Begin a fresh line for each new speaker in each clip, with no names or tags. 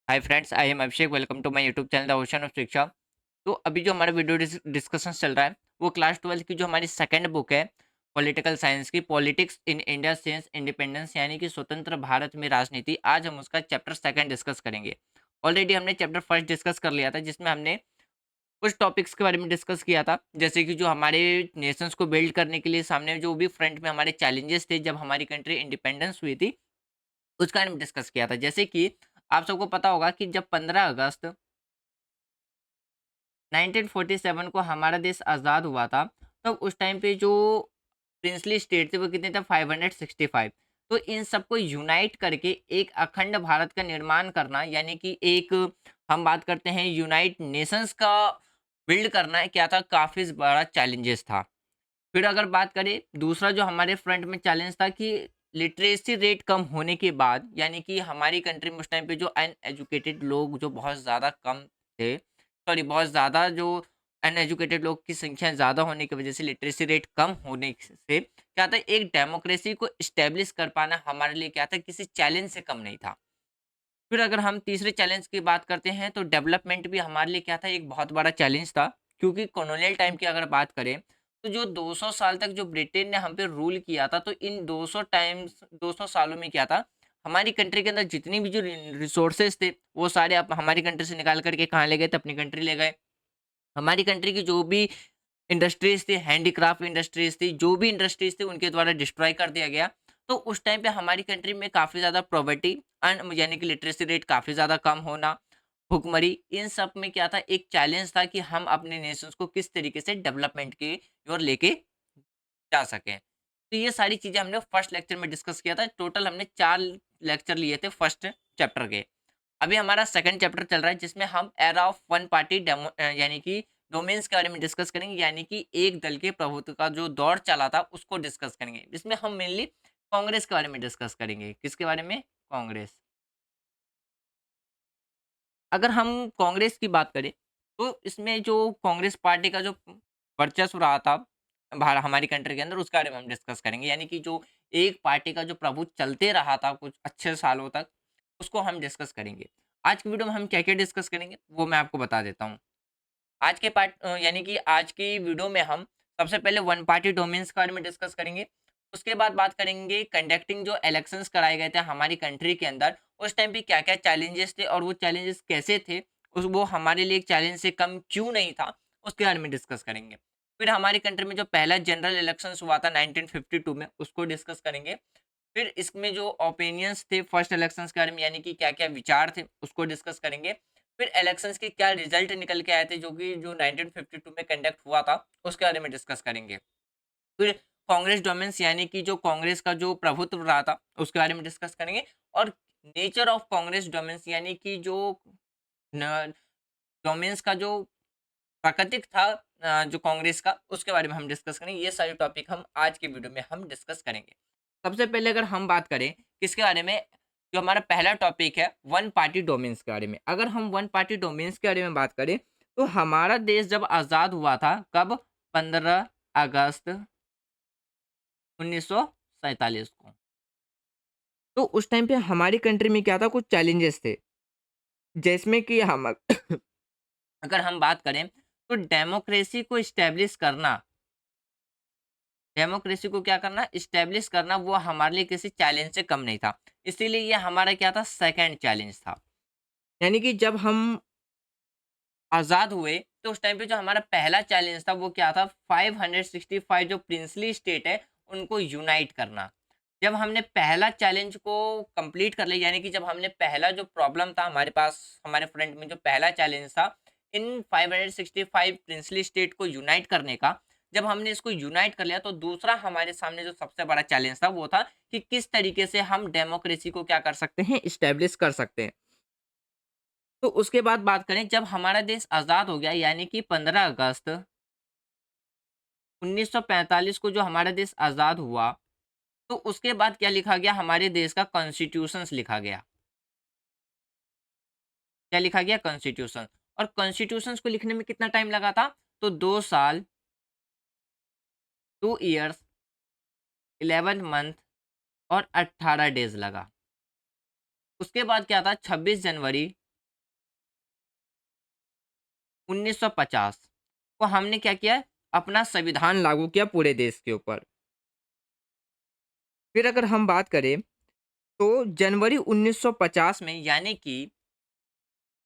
Hi friends, I am Abhishek. Welcome to my YouTube channel the ocean of Shiksha. तो अभी जो हमारा वीडियो डिस्कशन चल रहा है वो क्लास 12 की जो हमारी सेकंड बुक है पॉलिटिकल साइंस की, politics in India since independence, यानी कि स्वतंत्र भारत में राजनीति। आज हम उसका चैप्टर सेकंड डिस्कस करेंगे। ऑलरेडी हमने चैप्टर फर्स्ट डिस्कस कर लिया था, जिसमें हमने कुछ टॉपिक्स के बारे में डिस्कस किया था, जैसे कि जो हमारे नेशंस को बिल्ड करने के लिए सामने जो भी फ्रंट में हमारे चैलेंजेस थे जब हमारी कंट्री इंडिपेंडेंस हुई थी, उसके बारे में डिस्कस किया था। जैसे कि आप सबको पता होगा कि जब 15 अगस्त 1947 को हमारा देश आज़ाद हुआ था, तब उस टाइम पे जो प्रिंसली स्टेट थे वो कितने थे? 565। तो इन सबको यूनाइट करके एक अखंड भारत का निर्माण करना, यानी कि एक, हम बात करते हैं यूनाइट नेशंस का बिल्ड करना, क्या था? काफ़ी बड़ा चैलेंजेस था। फिर अगर बात करें दूसरा जो हमारे फ्रंट में चैलेंज था कि लिटरेसी रेट कम होने के बाद, यानी कि हमारी कंट्री में उस टाइम पे जो अनएजुकेटेड लोग जो बहुत ज़्यादा कम थे, सॉरी बहुत ज़्यादा जो अनएजुकेटेड लोग की संख्या ज़्यादा होने की वजह से, लिटरेसी रेट कम होने से क्या था, एक डेमोक्रेसी को इस्टेब्लिश कर पाना हमारे लिए क्या था, किसी चैलेंज से कम नहीं था। फिर अगर हम तीसरे चैलेंज की बात करते हैं तो डेवलपमेंट भी हमारे लिए क्या था, एक बहुत बड़ा चैलेंज था। क्योंकि कॉलोनियल टाइम की अगर बात करें तो जो 200 साल तक जो ब्रिटेन ने हम पे रूल किया था, तो इन 200 सालों में क्या था, हमारी कंट्री के अंदर जितनी भी जो रिसोर्सेज थे वो सारे आप हमारी कंट्री से निकाल करके कहाँ ले गए थे? अपनी कंट्री ले गए। हमारी कंट्री की जो भी इंडस्ट्रीज़ थी, हैंडीक्राफ्ट इंडस्ट्रीज़ थी, जो भी इंडस्ट्रीज़ थी उनके द्वारा डिस्ट्रॉय कर दिया गया। तो उस टाइम पे हमारी कंट्री में काफ़ी ज़्यादा पॉवर्टी यानी कि लिटरेसी रेट काफ़ी ज़्यादा कम होना, भुखमरी, इन सब में क्या था, एक चैलेंज था कि हम अपने नेशंस को किस तरीके से डेवलपमेंट की ओर लेके जा सकें। तो ये सारी चीज़ें हमने फर्स्ट लेक्चर में डिस्कस किया था। टोटल हमने 4 लेक्चर लिए थे फर्स्ट चैप्टर के। अभी हमारा सेकंड चैप्टर चल रहा है, जिसमें हम एरा ऑफ वन पार्टी यानी कि डोमेन्स के बारे में डिस्कस करेंगे, यानी कि एक दल के प्रभुत्व का जो दौर चला था उसको डिस्कस करेंगे। इसमें हम मेनली कांग्रेस के बारे में डिस्कस करेंगे। किसके बारे में? कांग्रेस। अगर हम कांग्रेस की बात करें तो इसमें जो कांग्रेस पार्टी का जो वर्चस्व रहा था हमारी कंट्री के अंदर, उसके बारे में हम डिस्कस करेंगे। यानी कि जो एक पार्टी का जो प्रभुत्व चलते रहा था कुछ अच्छे सालों तक, उसको हम डिस्कस करेंगे। आज की वीडियो में हम क्या-क्या डिस्कस करेंगे वो मैं आपको बता देता हूँ। आज के यानी कि आज की वीडियो में हम सबसे पहले वन पार्टी डोमेन्स के बारे में डिस्कस करेंगे। उसके बाद बात करेंगे कंडक्टिंग जो इलेक्शंस कराए गए थे हमारी कंट्री के अंदर, उस टाइम पे क्या-क्या चैलेंजेस थे और वो चैलेंजेस कैसे थे? उस वो हमारे लिए एक चैलेंज से कम क्यों नहीं था? उसके बारे में डिस्कस करेंगे। फिर हमारी कंट्री में जो पहला जनरल इलेक्शंस हुआ था 1952 में, उसको डिस्कस करेंगे। फिर इसमें जो ओपिनियंस थे फर्स्ट इलेक्शंस के बारे में, यानी कि क्या-क्या विचार थे, उसको डिस्कस करेंगे। फिर इलेक्शंस के क्या रिजल्ट निकल के आए थे, जो कि जो 1952 में कंडक्ट हुआ था, उसके बारे में डिस्कस करेंगे। फिर कांग्रेस डोमेन्स, यानी कि जो कांग्रेस का जो प्रभुत्व रहा था, उसके बारे में डिस्कस करेंगे। और नेचर ऑफ कांग्रेस डोमेन्स, यानी कि जो न डोमेन्स का जो प्राकृतिक था, जो कांग्रेस का, उसके बारे में हम डिस्कस करेंगे। ये सारे टॉपिक हम आज की वीडियो में हम डिस्कस करेंगे। सबसे पहले अगर हम बात करें किसके बारे में, जो हमारा पहला टॉपिक है वन पार्टी डोमेन्स के बारे में। अगर हम वन पार्टी डोमेन्स के बारे में बात करें तो हमारा देश जब आज़ाद हुआ था, कब? 15 अगस्त 1947 को। तो उस टाइम पे हमारी कंट्री में क्या था, कुछ चैलेंजेस थे, जिसमें कि हम अगर हम बात करें तो डेमोक्रेसी को इस्टेब्लिश करना, डेमोक्रेसी को क्या करना, इस्टेब्लिश करना, वो हमारे लिए किसी चैलेंज से कम नहीं था। इसीलिए ये हमारा क्या था, सेकंड चैलेंज था। यानी कि जब हम आज़ाद हुए तो उस टाइम पे जो हमारा पहला चैलेंज था वो क्या था, 565 जो प्रिंसली स्टेट है उनको यूनाइट करना। जब हमने पहला चैलेंज को कंप्लीट कर लिया, यानी कि जब हमने पहला जो प्रॉब्लम था हमारे पास, हमारे फ्रंट में जो पहला चैलेंज था इन 565 प्रिंसली स्टेट को यूनाइट करने का, जब हमने इसको यूनाइट कर लिया तो दूसरा हमारे सामने जो सबसे बड़ा चैलेंज था वो था कि किस तरीके से हम डेमोक्रेसी को क्या कर सकते हैं, इस्टेब्लिश कर सकते हैं। तो उसके बाद बात करें जब हमारा देश आज़ाद हो गया, यानी कि 15 अगस्त 1945 को जो हमारा देश आज़ाद हुआ, तो उसके बाद क्या लिखा गया, हमारे देश का कॉन्स्टिट्यूशंस लिखा गया। क्या लिखा गया? कॉन्स्टिट्यूशन। और कॉन्स्टिट्यूशंस को लिखने में कितना टाइम लगा था? तो 2 साल, 2 इयर्स, 11 मंथ और 18 डेज़ लगा। उसके बाद क्या था, 26 जनवरी 1950 को हमने क्या किया, अपना संविधान लागू किया पूरे देश के ऊपर। फिर अगर हम बात करें तो जनवरी 1950 में, यानी कि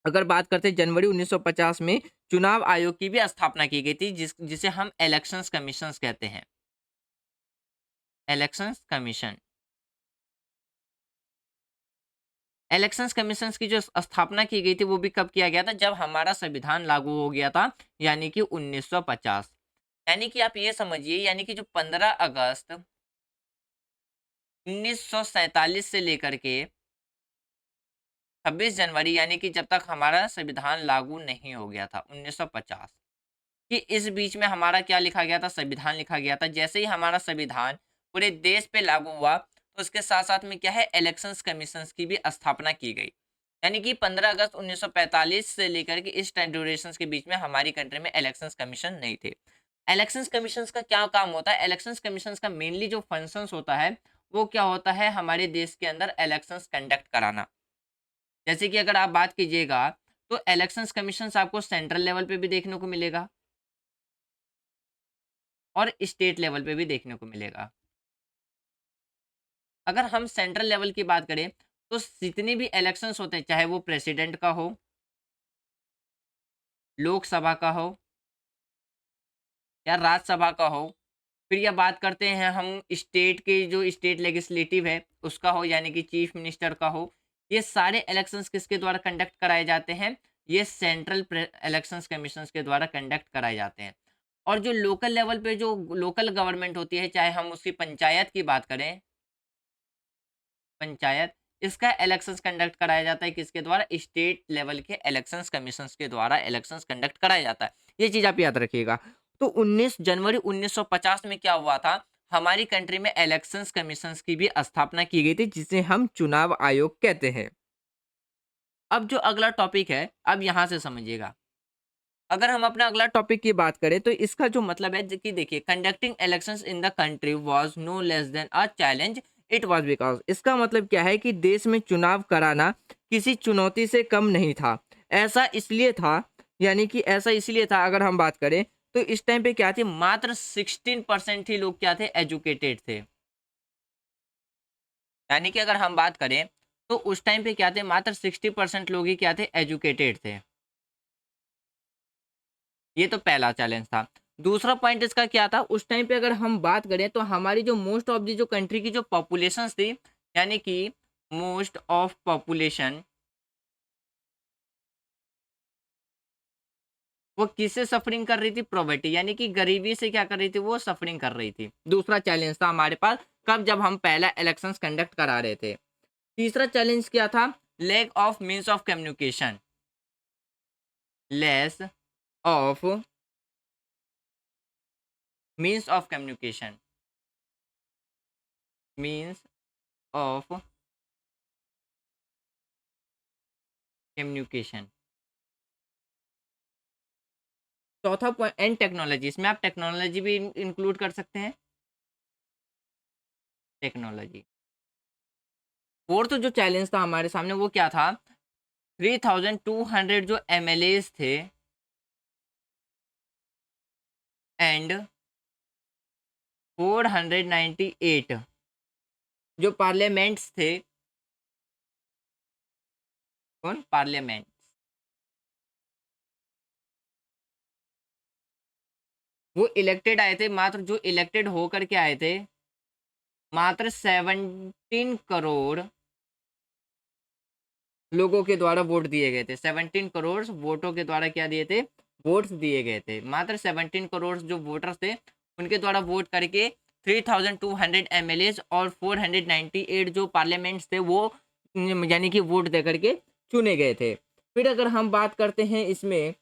अगर बात करते हैं जनवरी 1950 में चुनाव आयोग की भी स्थापना की गई थी, जिसे हम इलेक्शंस कमीशंस कहते हैं। इलेक्शंस कमीशन, इलेक्शंस कमीशंस की जो स्थापना की गई थी वो भी कब किया गया था, जब हमारा संविधान लागू हो गया था, यानी कि 1950। यानी कि आप ये समझिए, यानी कि जो 15 अगस्त 1947 से लेकर के 26 जनवरी, यानी कि जब तक हमारा संविधान लागू नहीं हो गया था 1950, कि इस बीच में हमारा क्या लिखा गया था, संविधान लिखा गया था। जैसे ही हमारा संविधान पूरे देश पे लागू हुआ, तो उसके साथ साथ में क्या है, इलेक्शंस कमीशंस की भी स्थापना की गई। यानी कि 15 अगस्त 1945 से लेकर के इस टाइम ड्यूरेशंस के बीच में हमारी कंट्री में इलेक्शंस कमीशन नहीं थे। इलेक्शंस कमीशंस का क्या काम होता है, इलेक्शंस कमीशंस का मेनली जो फंक्शंस होता है, वो क्या होता है, हमारे देश के अंदर इलेक्शंस कंडक्ट कराना। जैसे कि अगर आप बात कीजिएगा, तो इलेक्शंस कमीशंस आपको सेंट्रल लेवल पे भी देखने को मिलेगा और स्टेट लेवल पे भी देखने को मिलेगा। अगर हम सेंट्रल लेवल की बात करें, तो जितने भी इलेक्शंस होते हैं, चाहे वो प्रेसिडेंट का हो, लोकसभा का हो या राज्यसभा का हो, फिर यह बात करते हैं हम स्टेट के, जो स्टेट लेजिस्लेटिव है उसका हो, यानी कि चीफ मिनिस्टर का हो, ये सारे इलेक्शंस किसके द्वारा कंडक्ट कराए जाते हैं, ये सेंट्रल इलेक्शंस कमीशंस के द्वारा कंडक्ट कराए जाते हैं। और जो लोकल लेवल पे जो लोकल गवर्नमेंट होती है, चाहे हम उसकी पंचायत की बात करें, पंचायत, इसका इलेक्शंस कंडक्ट कराया जाता है किसके द्वारा, स्टेट लेवल के इलेक्शंस कमीशंस के द्वारा इलेक्शंस कंडक्ट कराया जाता है। ये चीज आप याद रखिएगा। तो 19 जनवरी 1950 में क्या हुआ था, हमारी कंट्री में इलेक्शंस कमीशंस की भी स्थापना की गई थी, जिसे हम चुनाव आयोग कहते हैं। अब जो अगला टॉपिक है, अब यहां से समझिएगा। अगर हम अपना अगला टॉपिक की बात करें, तो इसका जो मतलब है कि देखिए, conducting elections in the country was no less than a challenge, it was because, इसका मतलब क्या है कि देश में चुनाव कराना किसी चुनौती से कम नहीं था। ऐसा इसलिए था, यानी कि ऐसा इसलिए था, अगर हम बात करें तो इस टाइम पे क्या थे, मात्र 16% ही लोग क्या थे, एजुकेटेड थे। यानी कि अगर हम बात करें तो उस टाइम पे क्या थे, मात्र 60% लोग ही क्या थे, एजुकेटेड थे। ये तो पहला चैलेंज था। दूसरा पॉइंट इसका क्या था, उस टाइम पे अगर हम बात करें तो हमारी जो मोस्ट ऑफ दी जो कंट्री की जो पॉपुलेशंस थी, यानी कि मोस्ट ऑफ पॉपुलेशन, वो किससे सफरिंग कर रही थी, पॉवर्टी, यानी कि गरीबी से क्या कर रही थी, वो सफरिंग कर रही थी। दूसरा चैलेंज था हमारे पास, कब, जब हम पहला इलेक्शंस कंडक्ट करा रहे थे। तीसरा चैलेंज क्या था, lack of means of communication, less of means of communication, means of communication. चौथा पॉइंट, एंड टेक्नोलॉजी, इसमें आप टेक्नोलॉजी भी इंक्लूड कर सकते हैं, टेक्नोलॉजी। फोर्थ जो चैलेंज था हमारे सामने, वो क्या था, 3200 जो एमएलएस थे एंड 498 जो पार्लियामेंट्स थे, कौन, पार्लियामेंट, वो इलेक्टेड आए थे, मात्र जो इलेक्टेड होकर के आए थे, मात्र 17 करोड़ लोगों के द्वारा वोट दिए गए थे। 17 करोड़ वोटों के द्वारा क्या दिए थे, वोट्स दिए गए थे। मात्र 17 करोड़ जो वोटर्स थे, उनके द्वारा वोट करके 3200 एमएलए और 498 जो पार्लियामेंट्स थे, वो यानी कि वोट दे करके चुने गए थे। फिर अगर हम बात करते हैं इसमें,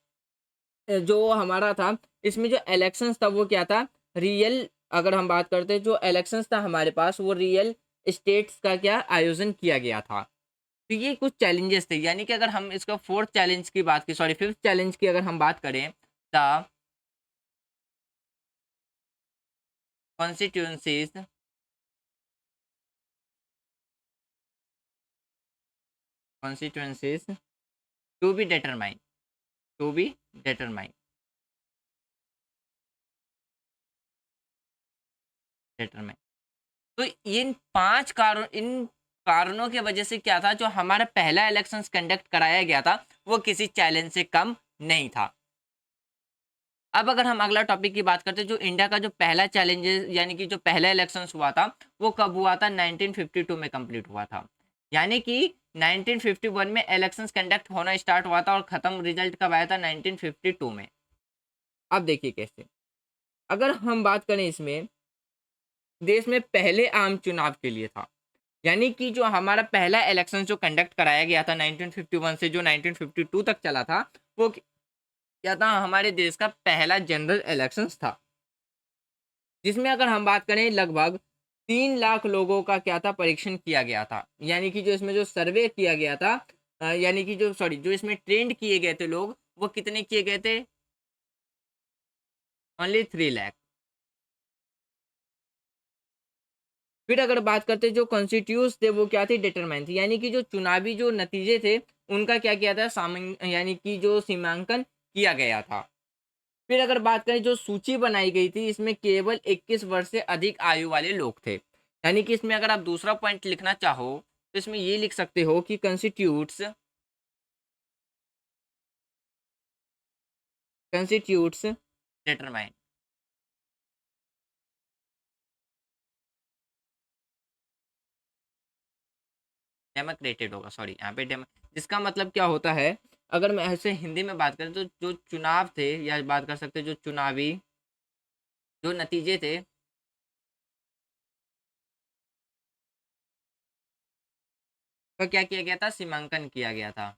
जो हमारा था, इसमें जो इलेक्शंस था वो क्या था, रियल, अगर हम बात करते हैं जो इलेक्शंस था हमारे पास, वो रियल स्टेट्स का क्या आयोजन किया गया था। तो ये कुछ चैलेंजेस थे। यानी कि अगर हम इसका फोर्थ चैलेंज की बात की, सॉरी फिफ्थ चैलेंज की अगर हम बात करें, the constituencies constituencies to be determine, to be determine determine. तो इन कारणों की वजह से क्या था, जो हमारा पहला इलेक्शंस कंडक्ट कराया गया था वो किसी चैलेंज से कम नहीं था। अब अगर हम अगला टॉपिक की बात करते हैं, जो इंडिया का जो पहला चैलेंजेस यानी कि जो पहला इलेक्शंस हुआ था वो कब हुआ था, 1952 में कंप्लीट हुआ था। यानी कि 1951 में इलेक्शंस कंडक्ट होना स्टार्ट हुआ था और खत्म रिजल्ट कब आया था, 1952 में। अब देखिए कैसे, अगर हम बात करें इसमें, देश में पहले आम चुनाव के लिए था, यानी कि जो हमारा पहला इलेक्शन जो कंडक्ट कराया गया था 1951 से जो 1952 तक चला था, वो क्या था, हमारे देश का पहला जनरल इलेक्शंस था, जिसमें अगर हम बात करें लगभग 3 लाख लोगों का क्या था, परीक्षण किया गया था। यानी कि जो इसमें जो सर्वे किया गया था, यानी कि जो सॉरी जो इसमें ट्रेंड किए गए थे लोग, वो कितने किए गए थे, ओनली 3 लाख। फिर अगर बात करते हैं, जो कॉन्स्टिट्यूट थे वो क्या थे, डिटरमाइन थे, यानी कि जो चुनावी जो नतीजे थे उनका क्या किया था, यानी कि जो सीमांकन किया गया था। फिर अगर बात करें, जो सूची बनाई गई थी इसमें केवल 21 वर्ष से अधिक आयु वाले लोग थे। यानी कि इसमें अगर आप दूसरा पॉइंट लिखना चाहो तो इसमें ये लिख सकते हो कि कंस्टिट्यूट्स डिटरमाइन डेमोक्रेटेड होगा, सॉरी यहाँ पे जिसका मतलब क्या होता है, अगर मैं ऐसे हिंदी में बात करें तो जो चुनाव थे, या बात कर सकते हैं जो चुनावी जो नतीजे थे, का क्या किया गया था, सीमांकन किया गया था,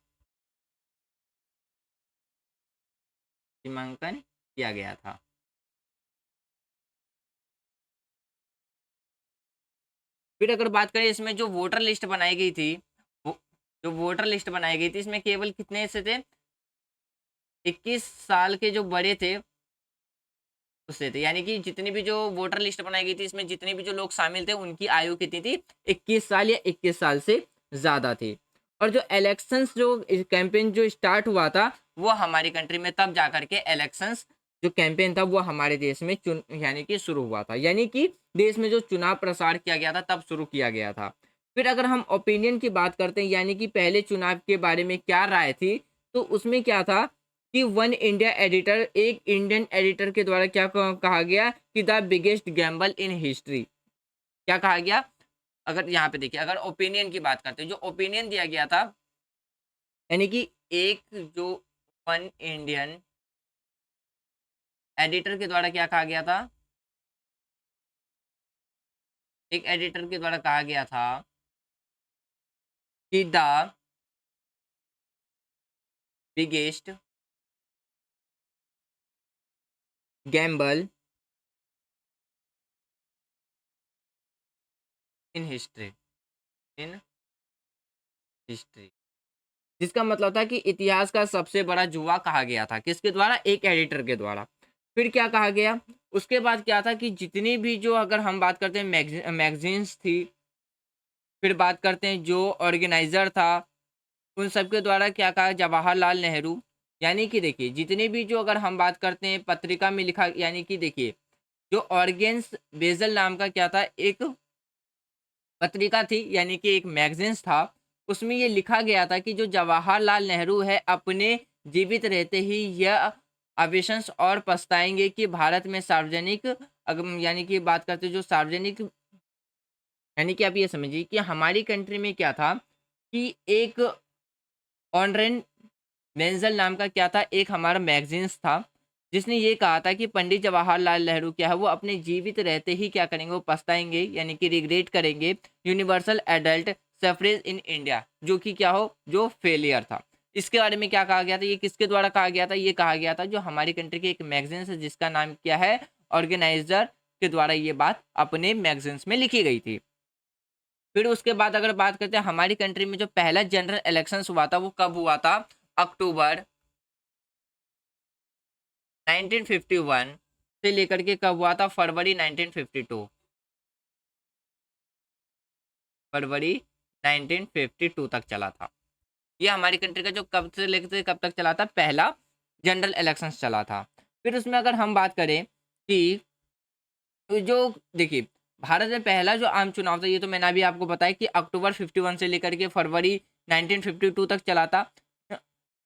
सीमांकन किया गया था। फिर अगर बात करें इसमें जो वोटर लिस्ट बनाई गई थी, वो जो वोटर लिस्ट बनाई गई थी इसमें केवल कितने से थे, 21 साल के जो बड़े थे उससे थे। यानी कि जितनी भी जो वोटर लिस्ट बनाई गई थी इसमें जितने भी जो लोग शामिल थे उनकी आयु कितनी थी, 21 साल या 21 साल से ज्यादा थी। और जो इलेक्शंस जो कैंपेन जो स्टार्ट हुआ था वो हमारी कंट्री में तब जाकर के इलेक्शंस जो कैंपेन था वो हमारे देश में यानी कि शुरू हुआ था, यानी कि देश में जो चुनाव प्रसार किया गया था तब शुरू किया गया था। फिर अगर हम ओपिनियन की बात करते हैं, यानी कि पहले चुनाव के बारे में क्या राय थी, तो उसमें क्या था कि वन इंडिया एडिटर, एक इंडियन एडिटर के द्वारा क्या कहा गया कि the biggest Gamble in history. क्या कहा गया, अगर यहाँ पे देखिए, अगर ओपिनियन की बात करते हैं, जो ओपिनियन दिया गया था, यानी कि एक जो वन इंडियन एडिटर के द्वारा क्या कहा गया था, एक एडिटर के द्वारा कहा गया था कि the biggest Gamble in history, in history, जिसका मतलब था कि इतिहास का सबसे बड़ा जुआ कहा गया था, किसके द्वारा, एक एडिटर के द्वारा। फिर क्या कहा गया, उसके बाद क्या था कि जितनी भी जो अगर हम बात करते हैं मैगजीन्स थी, फिर बात करते हैं जो ऑर्गेनाइजर था, उन सब के द्वारा क्या कहा, जवाहरलाल नेहरू। यानी कि देखिए जितने भी जो अगर हम बात करते हैं पत्रिका में लिखा, यानी कि देखिए जो ऑर्गेन्स बेजल नाम का क्या था, एक पत्रिका थी, यानी कि एक मैगजीन्स था, उसमें ये लिखा गया था कि जो जवाहरलाल नेहरू है अपने जीवित रहते ही यह अविशंस और पछताएंगे कि भारत में सार्वजनिक, अगर यानी कि बात करते जो सार्वजनिक, यानी कि आप ये समझिए कि हमारी कंट्री में क्या था कि एक ऑनरेन मेंजल नाम का क्या था, एक हमारा मैगजीन्स था, जिसने ये कहा था कि पंडित जवाहरलाल नेहरू क्या है वो अपने जीवित रहते ही क्या करेंगे, वो पछताएंगे यानी कि रिग्रेट करेंगे universal adult suffrage in India, जो कि क्या हो, जो फेलियर था। इसके बारे में क्या कहा गया था, ये किसके द्वारा कहा गया था, ये कहा गया था जो हमारी कंट्री के एक मैगजीन्स है जिसका नाम क्या है, ऑर्गेनाइजर के द्वारा ये बात अपने मैगजीन्स में लिखी गई थी। फिर उसके बाद अगर बात करते हैं हमारी कंट्री में जो पहला जनरल इलेक्शंस हुआ था वो कब हुआ था, अक्टूबर 1951 से लेकर के कब हुआ था, फरवरी 1952, फरवरी 1952 तक चला था। ये हमारी कंट्री का जो कब से लेकर कब तक चला था, पहला जनरल इलेक्शंस चला था। फिर उसमें अगर हम बात करें कि तो जो देखिए, भारत में पहला जो आम चुनाव था, ये तो मैंने अभी आपको बताया कि अक्टूबर 51 से लेकर के फरवरी 1952 तक चला था।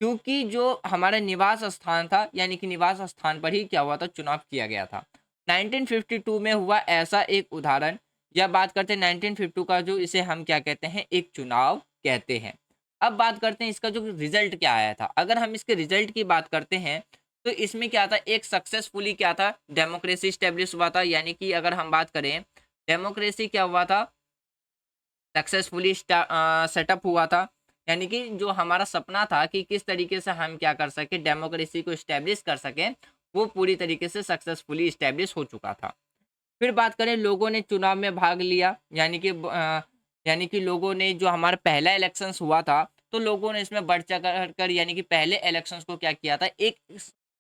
क्योंकि जो हमारा निवास स्थान था, यानी कि निवास स्थान पर ही क्या हुआ था, चुनाव किया गया था। 1952 में हुआ ऐसा एक उदाहरण, या बात करते हैं 1952 का, जो इसे हम क्या कहते हैं, एक चुनाव कहते हैं। अब बात करते हैं इसका जो रिजल्ट क्या आया था। अगर हम इसके रिजल्ट की बात करते हैं, तो इसमें क्या था, एक सक्सेसफुली क्या था, डेमोक्रेसी स्टेब्लिश हुआ था। यानी कि अगर हम बात करें, डेमोक्रेसी क्या हुआ था, सक्सेसफुली सेटअप हुआ था। यानी कि जो हमारा सपना था कि किस तरीके से हम क्या कर सके, डेमोक्रेसी को स्टेब्लिश कर सकें, वो पूरी तरीके से सक्सेसफुली स्टेब्लिश हो चुका था। फिर बात करें, लोगों ने चुनाव में भाग लिया, यानी कि लोगों ने, जो हमारा पहला इलेक्शंस हुआ था, तो लोगों ने इसमें बढ़ चढ़ कर, यानी कि पहले इलेक्शंस को क्या किया था, एक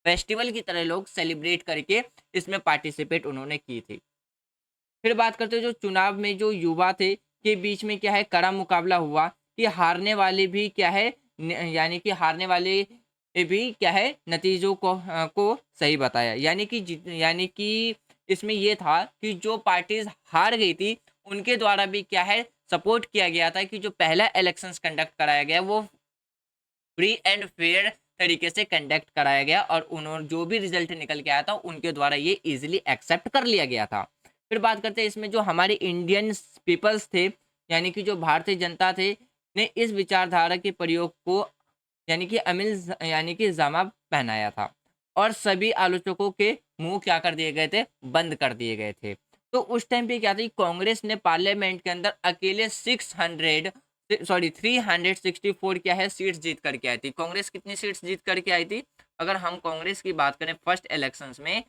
फेस्टिवल की तरह लोग सेलिब्रेट करके इसमें पार्टिसिपेट उन्होंने की थी। फिर बात करते हैं, जो चुनाव में जो युवा थे के बीच में क्या है, कड़ा मुकाबला हुआ, कि हारने वाले भी क्या है, यानी कि हारने वाले भी क्या है, नतीजों को सही बताया। यानी कि इसमें ये था कि जो पार्टीज हार गई थी, उनके द्वारा भी क्या है, सपोर्ट किया गया था कि जो पहला इलेक्शंस कंडक्ट कराया गया, वो फ्री एंड फेयर तरीके से कंडक्ट कराया गया, और उन्होंने जो भी रिजल्ट निकल के आया था, उनके द्वारा ये इजीली एक्सेप्ट कर लिया गया था। फिर बात करते हैं, इसमें जो हमारे इंडियन पीपल्स थे, यानी कि जो भारतीय जनता थे, ने इस विचारधारा के प्रयोग को, यानी कि यानी कि जामा पहनाया था, और सभी आलोचकों के मुंह क्या कर दिए गए थे, बंद कर दिए गए थे। तो उस टाइम पे क्या था, कांग्रेस ने पार्लियामेंट के अंदर अकेले 364 क्या है, सीट्स जीत करके आई थी। कांग्रेस कितनी सीट्स जीत करके आई थी, अगर हम कांग्रेस की बात करें फर्स्ट इलेक्शंस में,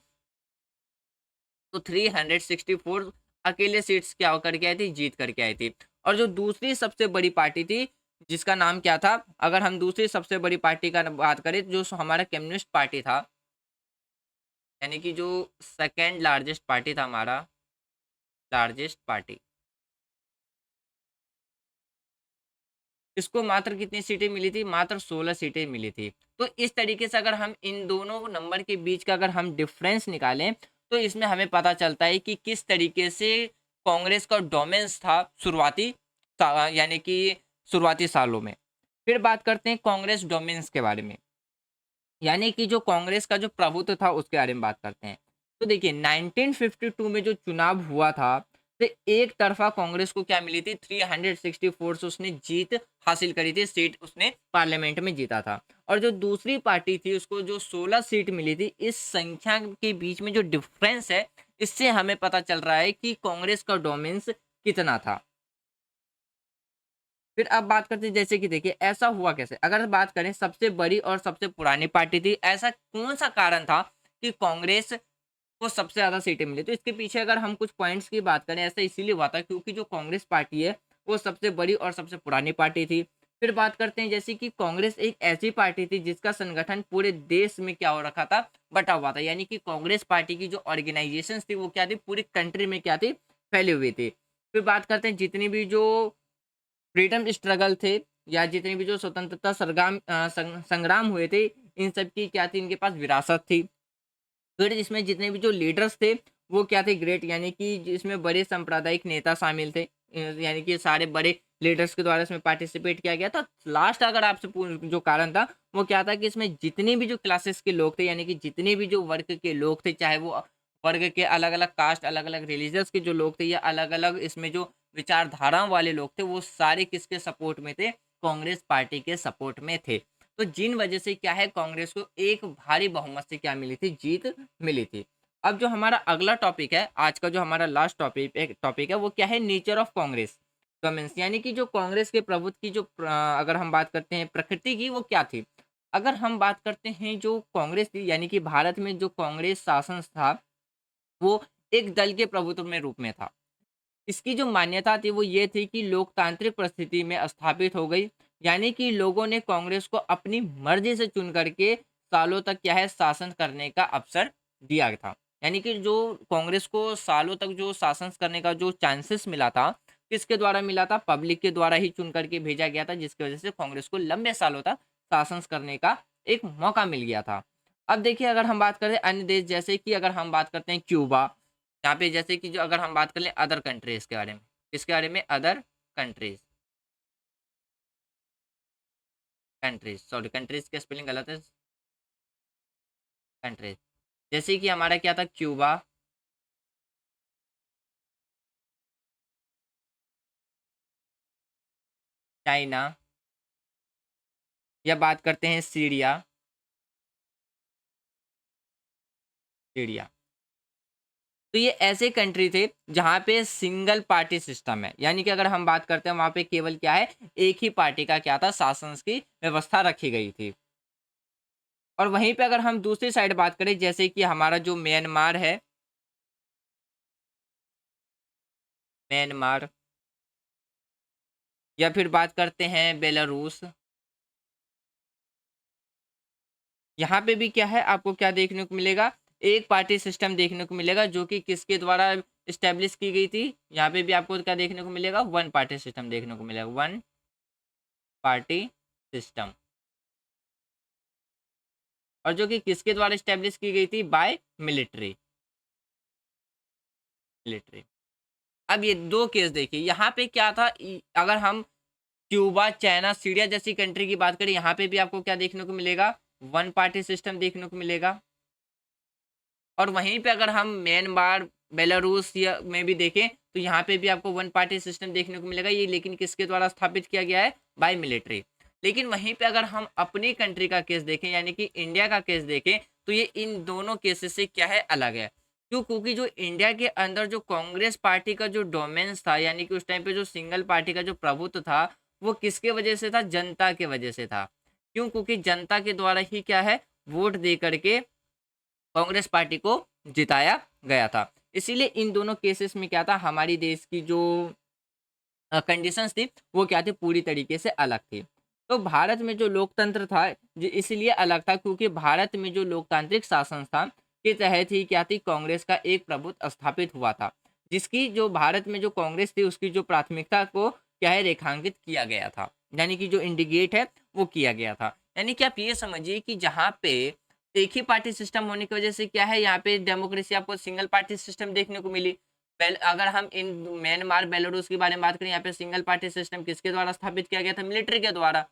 तो 364 अकेले सीट्स क्या होकर के आई थी, जीत करके आई थी। और जो दूसरी सबसे बड़ी पार्टी थी, जिसका नाम क्या था, अगर हम दूसरी सबसे बड़ी पार्टी का बात करें, जो हमारा कम्युनिस्ट पार्टी था, यानी कि जो सेकेंड लार्जेस्ट पार्टी था हमारा, लार्जेस्ट पार्टी, इसको मात्र कितनी सीटें मिली थी, मात्र 16 सीटें मिली थी। तो इस तरीके से अगर हम इन दोनों नंबर के बीच का अगर हम डिफरेंस निकालें, तो इसमें हमें पता चलता है कि किस तरीके से कांग्रेस का डोमेंस था यानी कि शुरुआती सालों में। फिर बात करते हैं कांग्रेस डोमेंस के बारे में, यानी कि जो कांग्रेस का जो प्रभुत्व था, उसके बारे में बात करते हैं। तो देखिए, 1952 में जो चुनाव हुआ था, तो एक तरफा कांग्रेस को क्या मिली थी, 364 से उसने जीत हासिल करी थी, सीट उसने पार्लियामेंट में जीता था। और जो दूसरी पार्टी थी, उसको जो 16 सीट मिली थी। इस संख्या के बीच में जो डिफरेंस है, इससे हमें पता चल रहा है कि कांग्रेस का डोमिनेंस कितना था। फिर अब बात करते हैं, जैसे कि देखिए, ऐसा हुआ कैसे, अगर बात करें सबसे बड़ी और सबसे पुरानी पार्टी थी, ऐसा कौन सा कारण था कि कांग्रेस को सबसे ज्यादा सीटें मिली। तो इसके पीछे अगर हम कुछ पॉइंट्स की बात करें, ऐसा इसीलिए हुआ था क्योंकि जो कांग्रेस पार्टी है, वो सबसे बड़ी और सबसे पुरानी पार्टी थी। फिर बात करते हैं, जैसे कि कांग्रेस एक ऐसी पार्टी थी जिसका संगठन पूरे देश में क्या हो रखा था, बटा हुआ था। यानी कि कांग्रेस पार्टी की जो ऑर्गेनाइजेशन थी, वो क्या थी, पूरी कंट्री में क्या थी, फैली हुई थी। फिर बात करते हैं, जितनी भी जो फ्रीडम स्ट्रगल थे, या जितने भी जो स्वतंत्रता संग्राम हुए थे, इन सब की क्या थी, इनके पास विरासत थी। फिर इसमें जितने भी जो लीडर्स थे, वो क्या थे, ग्रेट, यानी कि जिसमें बड़े सांप्रदायिक नेता शामिल थे। यानी कि सारे बड़े लीडर्स के द्वारा इसमें पार्टिसिपेट किया गया था। लास्ट अगर आपसे जो कारण था, वो क्या था कि इसमें जितने भी जो क्लासेस के लोग थे, यानी कि जितने भी जो वर्ग के लोग थे, चाहे वो वर्ग के अलग अलग कास्ट, अलग अलग रिलीजियस के जो लोग थे, या अलग अलग इसमें जो विचारधाराओं वाले लोग थे, वो सारे किसके सपोर्ट में थे, कांग्रेस पार्टी के सपोर्ट में थे। तो जिन वजह से क्या है, कांग्रेस को एक भारी बहुमत से क्या मिली थी, जीत मिली थी। अब जो हमारा अगला टॉपिक है, आज का जो हमारा लास्ट टॉपिक है, वो क्या है, नेचर ऑफ कांग्रेस गवर्नेंस। यानी कि जो कांग्रेस के प्रभुत्व की जो अगर हम बात करते हैं प्रकृति की, वो क्या थी। अगर हम बात करते हैं जो कांग्रेस थी, यानी कि भारत में जो कांग्रेस शासन था, वो एक दल के प्रभुत्व में रूप में था। इसकी जो मान्यता थी, वो ये थी कि लोकतांत्रिक परिस्थिति में स्थापित हो गई। यानी कि लोगों ने कांग्रेस को अपनी मर्जी से चुन करके सालों तक क्या है, शासन करने का अवसर दिया था। यानी कि जो कांग्रेस को सालों तक जो शासन करने का जो चांसेस मिला था, किसके द्वारा मिला था, पब्लिक के द्वारा ही चुन करके भेजा गया था, जिसकी वजह से कांग्रेस को लंबे सालों तक शासन करने का एक मौका मिल गया था। अब देखिए अगर हम बात करें अन्य देश, जैसे कि अगर हम बात करते हैं क्यूबा, यहाँ पे जैसे कि जो अगर हम बात कर लें अदर कंट्रीज के बारे में, किसके बारे में, other countries, countries sorry countries का स्पेलिंग गलत है, कंट्रीज, जैसे कि हमारा क्या था, क्यूबा, चाइना, या बात करते हैं सीरिया, सीरिया। तो ये ऐसे कंट्री थे जहाँ पे सिंगल पार्टी सिस्टम है, यानी कि अगर हम बात करते हैं वहाँ पे केवल क्या है, एक ही पार्टी का क्या था, शासन की व्यवस्था रखी गई थी। और वहीं पे अगर हम दूसरी साइड बात करें, जैसे कि हमारा जो म्यांमार है, म्यांमार, या फिर बात करते हैं बेलारूस, यहाँ पे भी क्या है, आपको क्या देखने को मिलेगा, एक पार्टी सिस्टम देखने को मिलेगा, जो कि किसके द्वारा इस्टेब्लिश की गई थी, यहाँ पे भी आपको क्या देखने को मिलेगा, वन पार्टी सिस्टम देखने को मिलेगा, वन पार्टी सिस्टम, और जो कि किसके द्वारा इस्टेब्लिश की गई थी, बाय मिलिट्री, मिलिट्री। अब ये दो केस देखिए, यहाँ पे क्या था, अगर हम क्यूबा, चाइना, सीरिया जैसी कंट्री की बात करें, यहाँ पे भी आपको क्या देखने को मिलेगा, वन पार्टी सिस्टम देखने को मिलेगा। और वहीं पे अगर हम म्यांमार, बेलारूस या में भी देखें, तो यहाँ पे भी आपको वन पार्टी सिस्टम देखने को मिलेगा, ये लेकिन किसके द्वारा स्थापित किया गया है, बाय मिलिट्री। लेकिन वहीं पे अगर हम अपनी कंट्री का केस देखें, यानी कि इंडिया का केस देखें, तो ये इन दोनों केसेस से क्या है, अलग है। क्यों? क्योंकि जो इंडिया के अंदर जो कांग्रेस पार्टी का जो डोमेन्स था, यानी कि उस टाइम पे जो सिंगल पार्टी का जो प्रभुत्व था, वो किसके वजह से था, जनता के वजह से था। क्यों? क्योंकि जनता के द्वारा ही क्या है, वोट दे करके कांग्रेस पार्टी को जिताया गया था। इसीलिए इन दोनों केसेस में क्या था, हमारी देश की जो कंडीशंस थी वो क्या थी, पूरी तरीके से अलग थी। तो भारत में जो लोकतंत्र था इसलिए अलग था क्योंकि भारत में जो लोकतांत्रिक शासन था के तहत ही क्या थी, कांग्रेस का एक प्रभुत्व स्थापित हुआ था, जिसकी जो भारत में जो कांग्रेस थी उसकी जो प्राथमिकता को क्या है, रेखांकित किया गया था, यानी कि जो इंडिकेट है वो किया गया था। यानी कि आप ये समझिए कि जहाँ पे एक ही पार्टी सिस्टम होने की वजह से क्या है, यहाँ पे डेमोक्रेसी आपको सिंगल पार्टी सिस्टम देखने को मिली। अगर हम इन म्यांमार, बेलारूस के बारे में बात करें, यहाँ पे सिंगल पार्टी सिस्टम किसके द्वारा स्थापित किया गया था, मिलिट्री के द्वारा।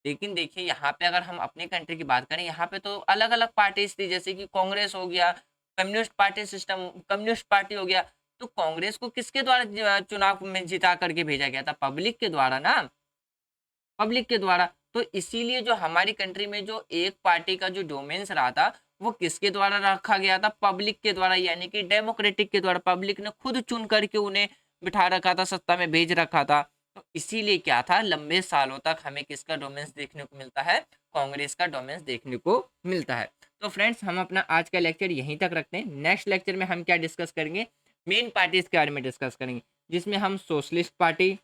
लेकिन देखिए यहाँ पे अगर हम अपनी कंट्री की बात करें, यहाँ पे तो अलग अलग पार्टीज थी, जैसे कि कांग्रेस हो गया, communist party system, communist party हो गया। तो कांग्रेस को किसके द्वारा चुनाव में जिता करके भेजा गया था, पब्लिक के द्वारा ना, पब्लिक के द्वारा। तो इसीलिए जो हमारी कंट्री में जो एक पार्टी का जो डोमेन्स रहा था, वो किसके द्वारा रखा गया था, पब्लिक के द्वारा, यानी कि डेमोक्रेटिक के द्वारा, पब्लिक ने खुद चुन करके उन्हें बिठा रखा था, सत्ता में भेज रखा था। तो इसीलिए क्या था, लंबे सालों तक हमें किसका डोमेन्स देखने को मिलता है, कांग्रेस का डोमेन्स देखने को मिलता है। तो फ्रेंड्स, हम अपना आज का लेक्चर यहीं तक रखते हैं। नेक्स्ट लेक्चर में हम क्या डिस्कस करेंगे, मेन पार्टीज के बारे में डिस्कस करेंगे, जिसमें हम सोशलिस्ट पार्टी,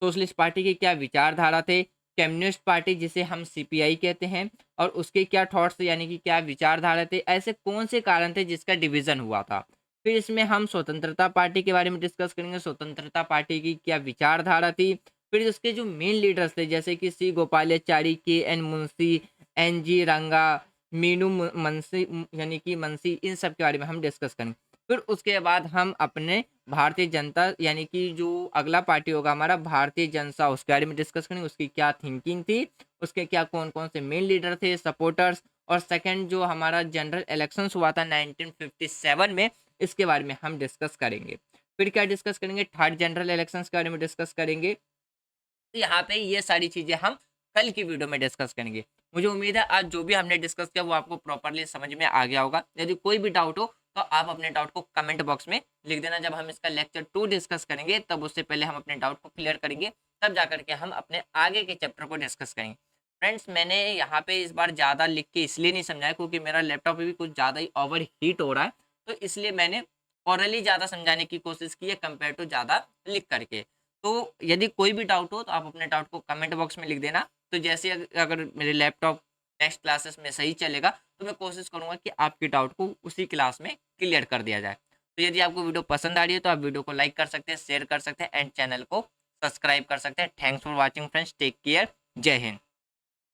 सोशलिस्ट पार्टी की क्या विचारधारा थे, कम्युनिस्ट पार्टी जिसे हम सीपीआई कहते हैं, और उसके क्या थॉट्स यानी कि क्या विचारधारा थे, ऐसे कौन से कारण थे जिसका डिवीजन हुआ था। फिर इसमें हम स्वतंत्रता पार्टी के बारे में डिस्कस करेंगे, स्वतंत्रता पार्टी की क्या विचारधारा थी। फिर उसके जो मेन लीडर्स थे, जैसे कि सी गोपालाचारी, के एन मुंशी, एन जी रंगा, मीनू मुंशी, यानी कि मुंशी, इन सब के बारे में हम डिस्कस करेंगे। फिर उसके बाद हम अपने भारतीय जनता, यानी कि जो अगला पार्टी होगा हमारा भारतीय जनता, उसके बारे में डिस्कस करेंगे, उसकी क्या थिंकिंग थी, उसके क्या कौन कौन से मेन लीडर थे, सपोर्टर्स। और सेकंड जो हमारा जनरल इलेक्शंस हुआ था 1957 में, इसके बारे में हम डिस्कस करेंगे। फिर क्या डिस्कस करेंगे, थर्ड जनरल इलेक्शंस के बारे में डिस्कस करेंगे। तो यहाँ पे ये सारी चीज़ें हम कल की वीडियो में डिस्कस करेंगे। मुझे उम्मीद है आज जो भी हमने डिस्कस किया वो आपको प्रॉपर्ली समझ में आ गया होगा। यदि कोई भी डाउट हो तो आप अपने डाउट को कमेंट बॉक्स में लिख देना। जब हम इसका लेक्चर 2 डिस्कस करेंगे तब उससे पहले हम अपने डाउट को क्लियर करेंगे, तब जा करके हम अपने आगे के चैप्टर को डिस्कस करेंगे। फ्रेंड्स, मैंने यहाँ पे इस बार ज़्यादा लिख के इसलिए नहीं समझाया क्योंकि मेरा लैपटॉप भी कुछ ज़्यादा ही ओवर हीट हो रहा है, तो इसलिए मैंने ओरली ज़्यादा समझाने की कोशिश की है कंपेयर टू ज़्यादा लिख करके। तो यदि कोई भी डाउट हो तो आप अपने डाउट को कमेंट बॉक्स में लिख देना। तो जैसे अगर मेरे लैपटॉप नेक्स्ट क्लासेस में सही चलेगा तो मैं कोशिश करूँगा कि आपके डाउट को उसी क्लास में क्लियर कर दिया जाए। तो यदि आपको वीडियो पसंद आ रही है तो आप वीडियो को लाइक कर सकते हैं, शेयर कर सकते हैं एंड चैनल को सब्सक्राइब कर सकते हैं। Thanks for watching friends, take care, जय हिंद।